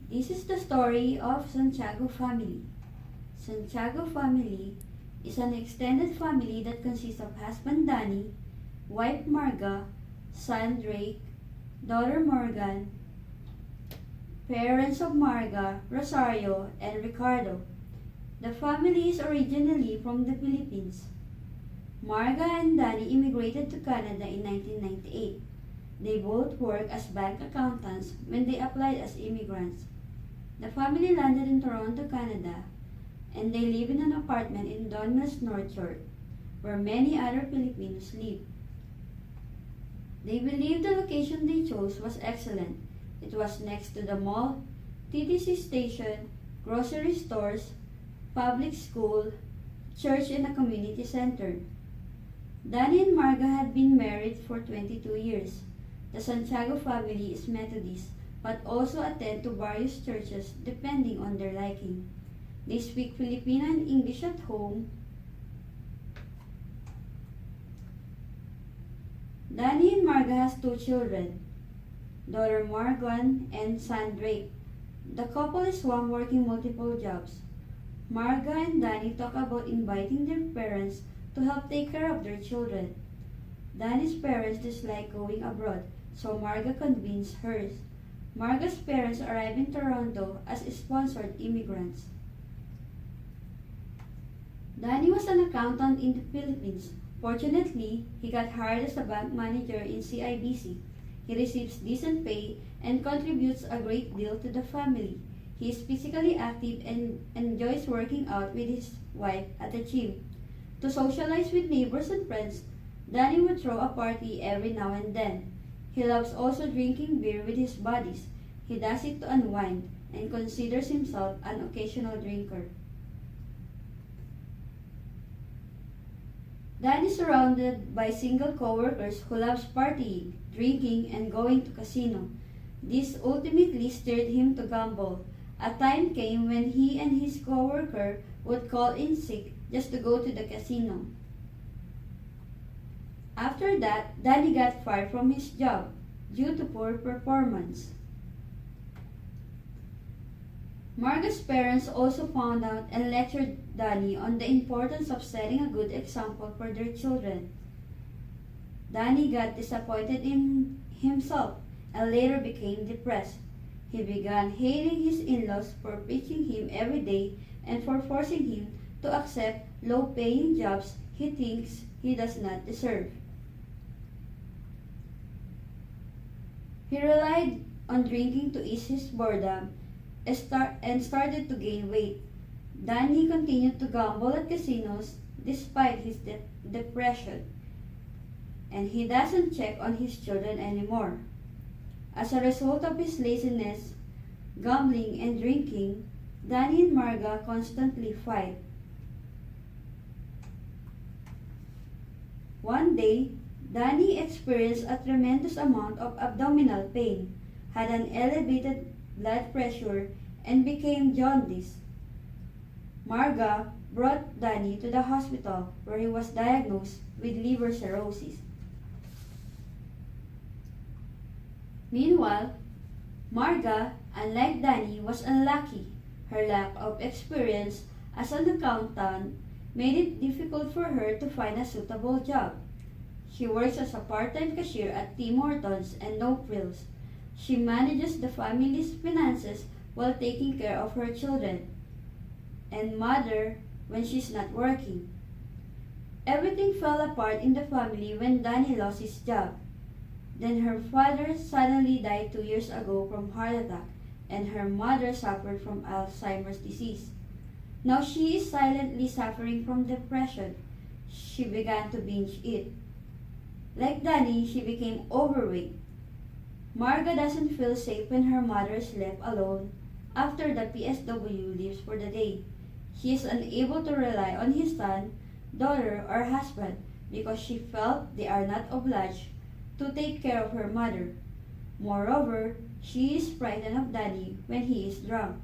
This is the story of Santiago family. Santiago family is an extended family that consists of husband Danny, wife Marga, son Drake, daughter Morgan, parents of Marga, Rosario, and Ricardo. The family is originally from the Philippines. Marga and Danny immigrated to Canada in 1998. They both worked as bank accountants when they applied as immigrants. The family landed in Toronto, Canada, and they live in an apartment in Don Mills, North Shore, where many other Filipinos live. They believe the location they chose was excellent. It was next to the mall, TTC station, grocery stores, public school, church, and a community center. Danny and Marga had been married for 22 years. The Santiago family is Methodist, but also attend to various churches depending on their liking. They speak Filipino and English at home. Danny and Marga has two children, daughter Morgan and son Drake. The couple is one working multiple jobs. Marga and Danny talk about inviting their parents to help take care of their children. Danny's parents dislike going abroad, so Marga convinced hers. Marga's parents arrived in Toronto as sponsored immigrants. Danny was an accountant in the Philippines. Fortunately, he got hired as a bank manager in CIBC. He receives decent pay and contributes a great deal to the family. He is physically active and enjoys working out with his wife at the gym. To socialize with neighbors and friends, Danny would throw a party every now and then. He loves also drinking beer with his buddies. He does it to unwind and considers himself an occasional drinker. Danny is surrounded by single co-workers who loves partying, drinking, and going to casino. This ultimately stirred him to gamble. A time came when he and his co-worker would call in sick just to go to the casino. After that, Danny got fired from his job due to poor performance. Marga's parents also found out and lectured Danny on the importance of setting a good example for their children. Danny got disappointed in himself and later became depressed. He began hating his in-laws for preaching him every day and for forcing him to accept low-paying jobs he thinks he does not deserve. He relied on drinking to ease his boredom and started to gain weight. Danny continued to gamble at casinos despite his depression, and he doesn't check on his children anymore. As a result of his laziness, gambling, and drinking, Danny and Marga constantly fight. One day, Danny experienced a tremendous amount of abdominal pain, had an elevated blood pressure, and became jaundiced. Marga brought Danny to the hospital where he was diagnosed with liver cirrhosis. Meanwhile, Marga, unlike Danny, was unlucky. Her lack of experience as an accountant made it difficult for her to find a suitable job. She works as a part-time cashier at Tim Hortons and No Frills. She manages the family's finances while taking care of her children and mother when she's not working. Everything fell apart in the family when Danny lost his job. Then her father suddenly died 2 years ago from heart attack, and her mother suffered from Alzheimer's disease. Now she is silently suffering from depression. She began to binge eat. Like Danny, she became overweight. Marga doesn't feel safe when her mother is left alone after the PSW leaves for the day. She is unable to rely on his son, daughter, or husband because she felt they are not obliged to take care of her mother. Moreover, she is frightened of Danny when he is drunk.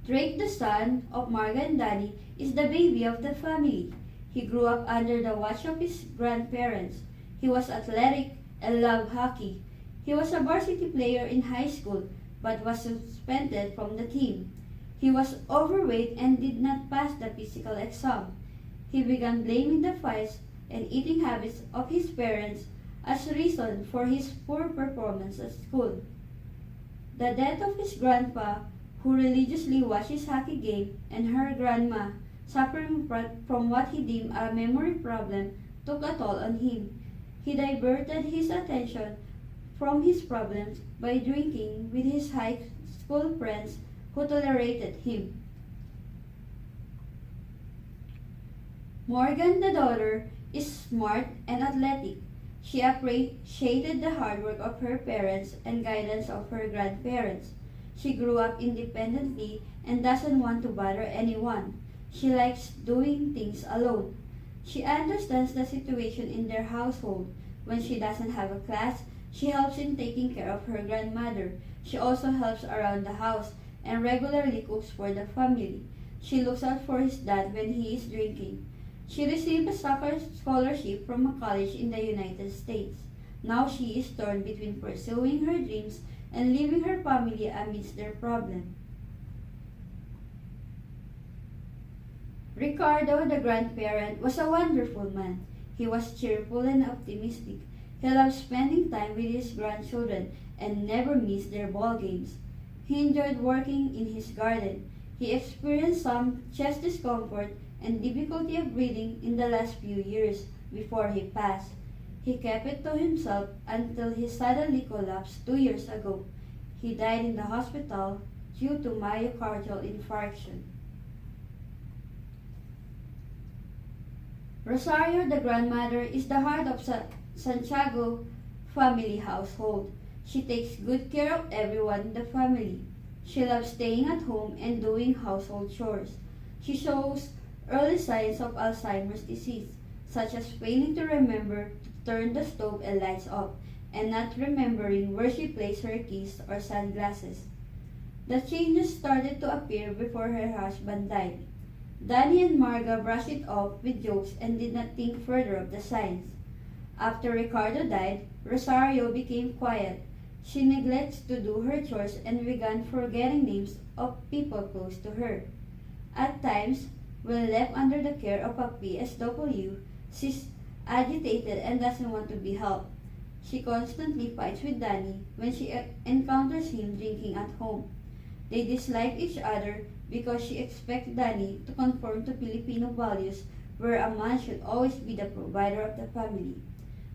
Drake, the son of Marga and Danny, is the baby of the family. He grew up under the watch of his grandparents. He was athletic and loved hockey. He was a varsity player in high school but was suspended from the team. He was overweight and did not pass the physical exam. He began blaming the fights and eating habits of his parents as reason for his poor performance at school. The death of his grandpa, who religiously watched his hockey game, and her grandma, suffering from what he deemed a memory problem, took a toll on him. He diverted his attention from his problems by drinking with his high school friends who tolerated him. Morgan, the daughter, is smart and athletic. She appreciated the hard work of her parents and guidance of her grandparents. She grew up independently and doesn't want to bother anyone. She likes doing things alone. She understands the situation in their household. When she doesn't have a class, she helps in taking care of her grandmother. She also helps around the house and regularly cooks for the family. She looks out for his dad when he is drinking. She received a soccer scholarship from a college in the United States. Now she is torn between pursuing her dreams and leaving her family amidst their problem. Ricardo, the grandparent, was a wonderful man. He was cheerful and optimistic. He loved spending time with his grandchildren and never missed their ball games. He enjoyed working in his garden. He experienced some chest discomfort and difficulty of breathing in the last few years before he passed. He kept it to himself until he suddenly collapsed 2 years ago. He died in the hospital due to myocardial infarction. Rosario, the grandmother, is the heart of Santiago family household. She takes good care of everyone in the family. She loves staying at home and doing household chores. She shows early signs of Alzheimer's disease, such as failing to remember to turn the stove and lights off, and not remembering where she placed her keys or sunglasses. The changes started to appear before her husband died. Danny and Marga brushed it off with jokes and did not think further of the signs. After Ricardo died, Rosario became quiet. She neglects to do her chores and began forgetting names of people close to her. At times, when left under the care of a PSW, she's agitated and doesn't want to be helped. She constantly fights with Danny when she encounters him drinking at home. They dislike each other because she expects Danny to conform to Filipino values where a man should always be the provider of the family.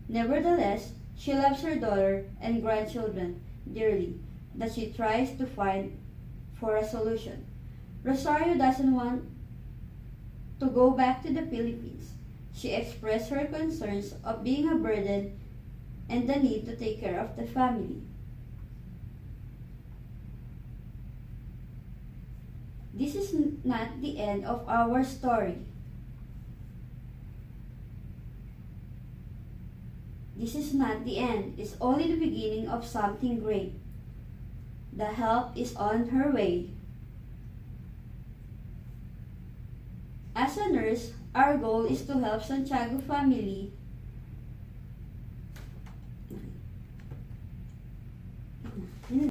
Nevertheless, she loves her daughter and grandchildren dearly, that she tries to find for a solution. Rosario doesn't want to go back to the Philippines. She expressed her concerns of being a burden and the need to take care of the family. This is not the end of our story. This is not the end. It's only the beginning of something great. The help is on her way. As a nurse, our goal is to help Santiago family